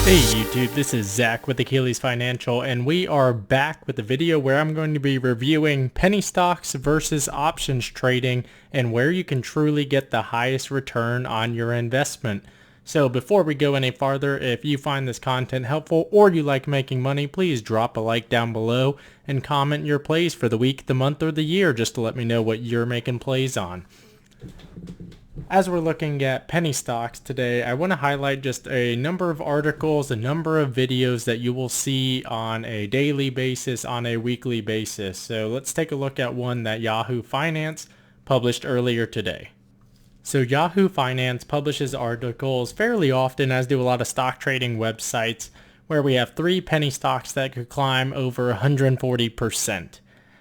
Hey YouTube, this is Zach with Achilles Financial, and we are back with a video where I'm going to be reviewing penny stocks versus options trading and where you can truly get the highest return on your investment. So before we go any farther, if you find this content helpful or you like making money, please drop a like down below and comment your plays for the week, the month, or the year just to let me know what you're making plays on. As we're looking at penny stocks today, I want to highlight just a number of articles, a number of videos that you will see on a daily basis, on a weekly basis. So let's take a look at one that Yahoo Finance published earlier today. So Yahoo Finance publishes articles fairly often, as do a lot of stock trading websites, where we have 3 penny stocks that could climb over 140%.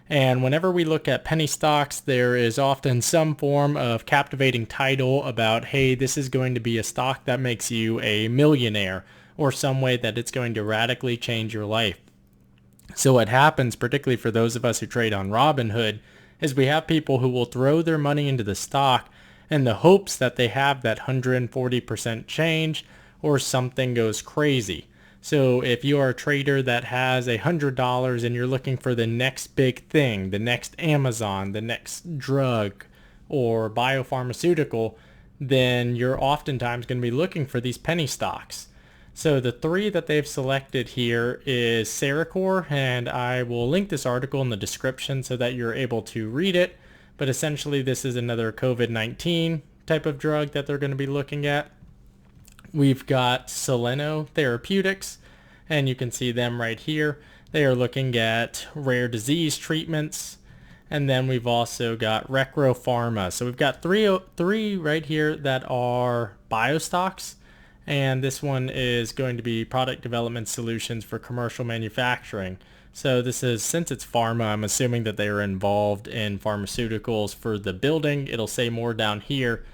And whenever we look at penny stocks, there is often some form of captivating title about, hey, this is going to be a stock that makes you a millionaire, or some way that it's going to radically change your life. So what happens, particularly for those of us who trade on Robinhood, is we have people who will throw their money into the stock in the hopes that they have that 140% change or something goes crazy. So if you are a trader that has $100 and you're looking for the next big thing, the next Amazon, the next drug or biopharmaceutical, then you're oftentimes going to be looking for these penny stocks. So the 3 that they've selected here is Cerecor, and I will link this article in the description so that you're able to read it. But essentially this is another COVID-19 type of drug that they're going to be looking at. We've got Soleno Therapeutics, and you can see them right here. They are looking at rare disease treatments. And then we've also got Recro Pharma. So we've got three right here that are biostocks. And this one is going to be product development solutions for commercial manufacturing. So this is, since it's pharma, I'm assuming that they are involved in pharmaceuticals for the building. It'll say more down here.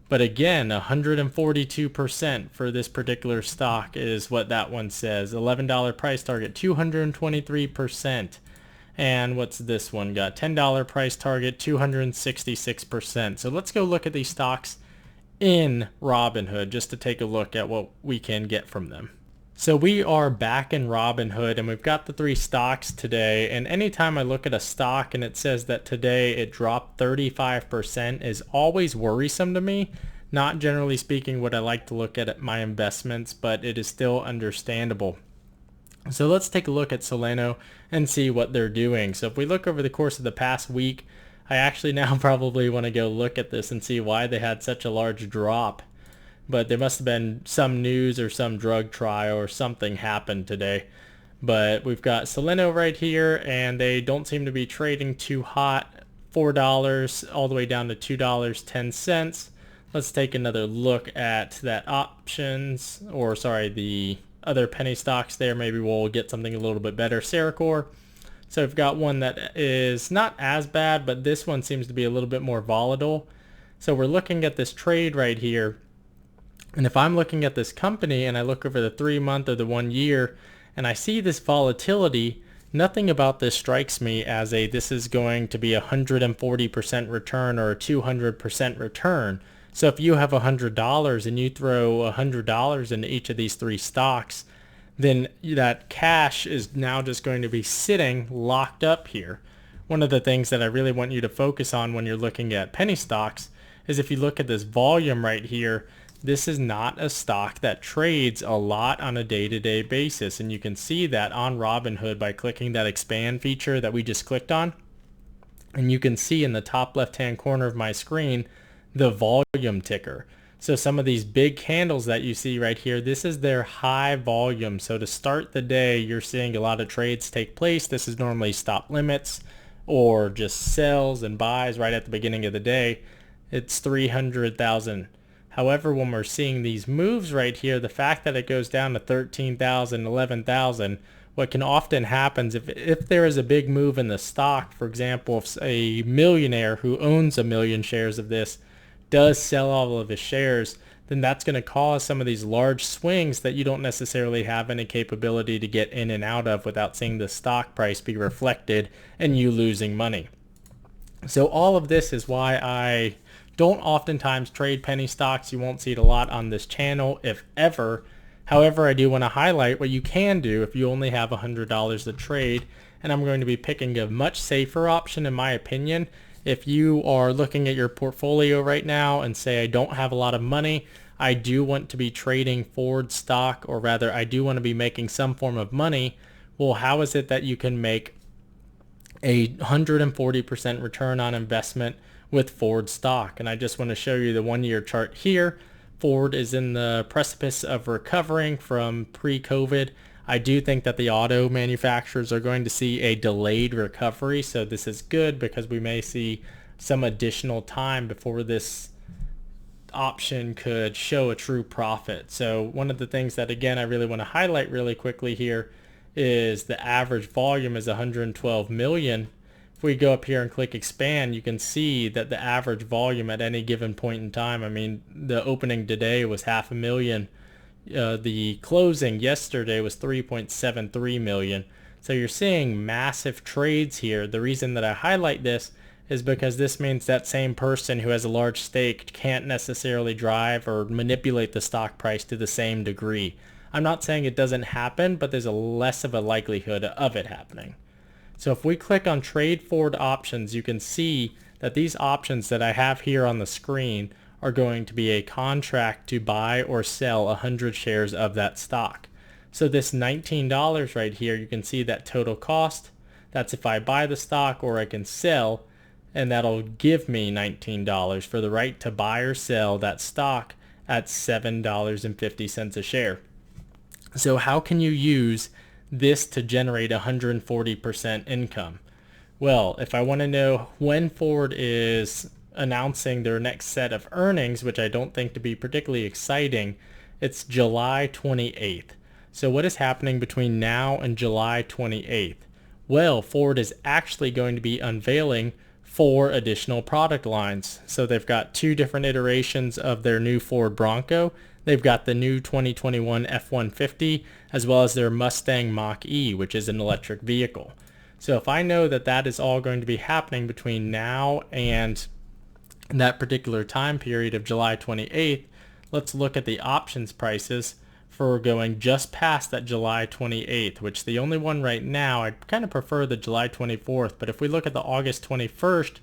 But again, 142% for this particular stock is what that one says. $11 price target, 223%. And what's this one got? $10 price target, 266%. So let's go look at these stocks in Robinhood just to take a look at what we can get from them. So we are back in Robinhood, and we've got the 3 stocks today, and anytime I look at a stock and it says that today it dropped 35% is always worrisome to me. Not generally speaking what I like to look at my investments, but it is still understandable. So let's take a look at Soleno and see what they're doing. So if we look over the course of the past week, I actually now probably want to go look at this and see why they had such a large drop. But there must have been some news or some drug trial or something happened today. But we've got Soleno right here, and they don't seem to be trading too hot. $4 all the way down to $2.10. Let's take another look at that options, or sorry, the other penny stocks there. Maybe we'll get something a little bit better. Cerecor. So we've got one that is not as bad, but this one seems to be a little bit more volatile. So we're looking at this trade right here. And if I'm looking at this company and I look over the 3-month or the 1 year and I see this volatility, nothing about this strikes me as this is going to be a 140% return or a 200% return. So if you have $100 and you throw $100 into each of these 3 stocks, then that cash is now just going to be sitting locked up here. One of the things that I really want you to focus on when you're looking at penny stocks is if you look at this volume right here, this is not a stock that trades a lot on a day-to-day basis. And you can see that on Robinhood by clicking that expand feature that we just clicked on. And you can see in the top left-hand corner of my screen, the volume ticker. So some of these big candles that you see right here, this is their high volume. So to start the day, you're seeing a lot of trades take place. This is normally stop limits or just sells and buys right at the beginning of the day. It's 300,000. However, when we're seeing these moves right here, the fact that it goes down to 13,000, 11,000, what can often happen is if there is a big move in the stock, for example, if a millionaire who owns 1 million shares of this does sell all of his shares, then that's going to cause some of these large swings that you don't necessarily have any capability to get in and out of without seeing the stock price be reflected and you losing money. So all of this is why I don't oftentimes trade penny stocks. You won't see it a lot on this channel, if ever. However, I do want to highlight what you can do if you only have $100 to trade, and I'm going to be picking a much safer option in my opinion. If you are looking at your portfolio right now and say, I don't have a lot of money, I do want to be trading Ford stock, or rather I do want to be making some form of money. Well, how is it that you can make a 140% return on investment with Ford stock? And I just want to show you the 1-year chart here. Ford is in the precipice of recovering from pre-COVID. I do think that the auto manufacturers are going to see a delayed recovery, so this is good because we may see some additional time before this option could show a true profit. So one of the things that, again, I really want to highlight really quickly here is the average volume is 112 million. If we go up here and click expand, you can see that the average volume at any given point in time, I mean, the opening today was 500,000. The closing yesterday was 3.73 million. So you're seeing massive trades here. The reason that I highlight this is because this means that same person who has a large stake can't necessarily drive or manipulate the stock price to the same degree. I'm not saying it doesn't happen, but there's a less of a likelihood of it happening. So if we click on Trade Ford Options, you can see that these options that I have here on the screen are going to be a contract to buy or sell 100 shares of that stock. So this $19 right here, you can see that total cost. That's if I buy the stock or I can sell, and that'll give me $19 for the right to buy or sell that stock at $7.50 a share. So how can you use this to generate 140% income? Well, if I want to know when Ford is announcing their next set of earnings, which I don't think to be particularly exciting, it's July 28th. So what is happening between now and July 28th? Well, Ford is actually going to be unveiling 4 additional product lines. So they've got 2 different iterations of their new Ford Bronco. They've got the new 2021 F-150, as well as their Mustang Mach-E, which is an electric vehicle. So if I know that that is all going to be happening between now and that particular time period of July 28th, let's look at the options prices for going just past that July 28th, which the only one right now, I kind of prefer the July 24th, but if we look at the August 21st,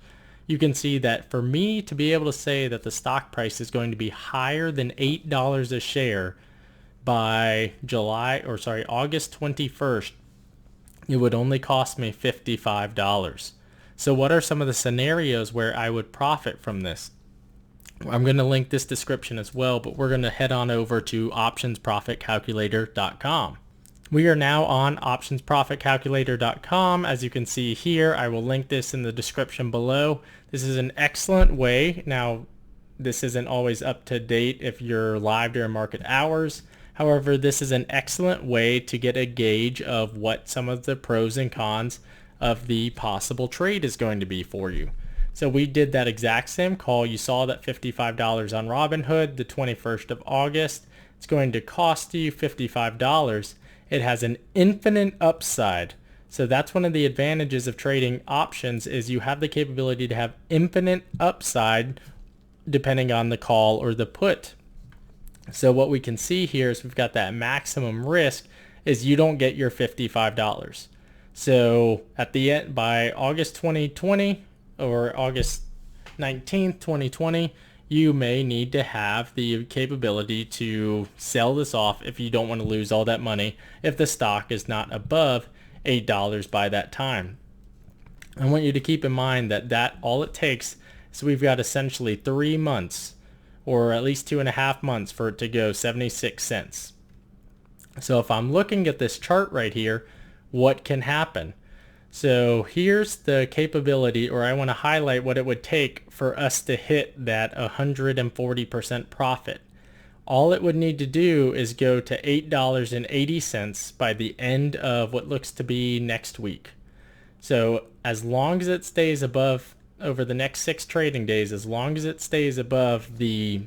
you can see that for me to be able to say that the stock price is going to be higher than $8 a share by August 21st, it would only cost me $55. So what are some of the scenarios where I would profit from this? I'm going to link this description as well, but we're going to head on over to optionsprofitcalculator.com. We are now on optionsprofitcalculator.com. As you can see here, I will link this in the description below. This is an excellent way. Now, this isn't always up to date if you're live during market hours. However, this is an excellent way to get a gauge of what some of the pros and cons of the possible trade is going to be for you. So we did that exact same call. You saw that $55 on Robinhood, the 21st of August. It's going to cost you $55. It has an infinite upside. So that's one of the advantages of trading options, is you have the capability to have infinite upside depending on the call or the put. So what we can see here is we've got that maximum risk is you don't get your $55. So at the end, by August 2020 or August 19th, 2020, you may need to have the capability to sell this off if you don't want to lose all that money if the stock is not above $8 by that time. I want you to keep in mind that all it takes is we've got essentially 3 months, or at least 2.5 months, for it to go 76 cents. So if I'm looking at this chart right here, what can happen? So here's the capability, or I want to highlight what it would take for us to hit that 140% profit. All it would need to do is go to $8.80 by the end of what looks to be next week. So as long as it stays above, over the next 6 trading days, as long as it stays above the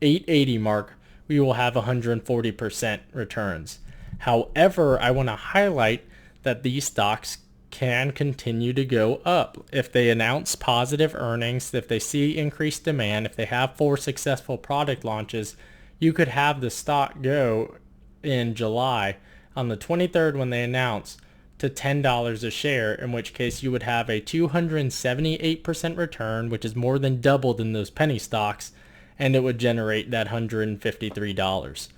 880 mark, we will have 140% returns. However, I want to highlight that these stocks can continue to go up. If they announce positive earnings, if they see increased demand, if they have 4 successful product launches, you could have the stock go in July on the 23rd when they announce to $10 a share, in which case you would have a 278% return, which is more than double than those penny stocks, and it would generate that $153.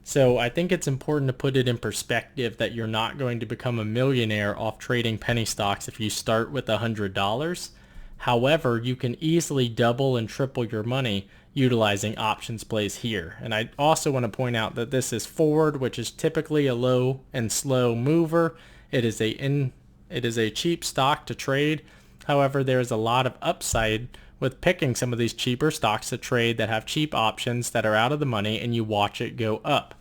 So I think it's important to put it in perspective that you're not going to become a millionaire off trading penny stocks if you start with $100. However, you can easily double and triple your money utilizing options plays here. And I also want to point out that this is forward, which is typically a low and slow mover. It is a cheap stock to trade. However, there is a lot of upside with picking some of these cheaper stocks to trade that have cheap options that are out of the money, and you watch it go up.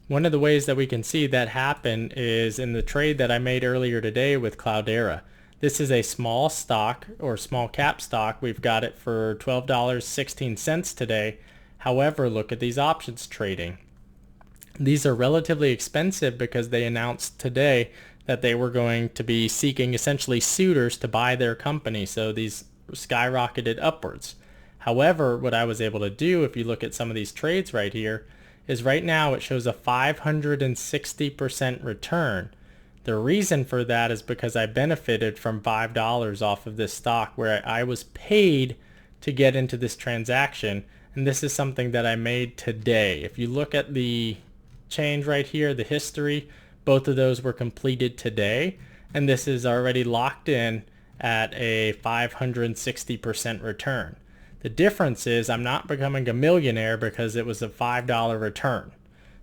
One of the ways that we can see that happen is in the trade that I made earlier today with Cloudera. This is a small stock or small cap stock. We've got it for $12.16 today. However, look at these options trading. These are relatively expensive because they announced today that they were going to be seeking essentially suitors to buy their company. So these skyrocketed upwards. However, what I was able to do, if you look at some of these trades right here, is right now it shows a 560% return. The reason for that is because I benefited from $5 off of this stock where I was paid to get into this transaction, and this is something that I made today. If you look at the change right here, the history, both of those were completed today, and this is already locked in at a 560% return. The difference is I'm not becoming a millionaire because it was a $5 return.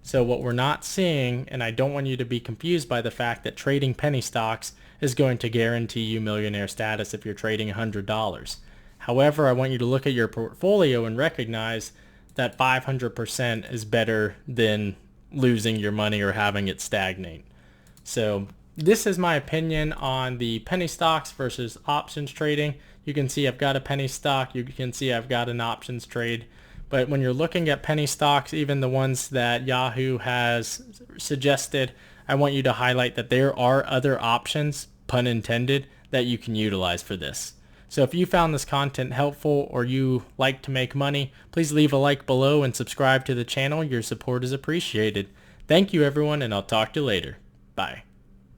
So what we're not seeing, and I don't want you to be confused by the fact that trading penny stocks is going to guarantee you millionaire status if you're trading $100. However, I want you to look at your portfolio and recognize that 500% is better than losing your money or having it stagnate. So this is my opinion on the penny stocks versus options trading. You can see I've got a penny stock. You can see I've got an options trade. But when you're looking at penny stocks, even the ones that Yahoo has suggested, I want you to highlight that there are other options, pun intended, that you can utilize for this. So if you found this content helpful or you like to make money, please leave a like below and subscribe to the channel. Your support is appreciated. Thank you everyone, and I'll talk to you later. Bye.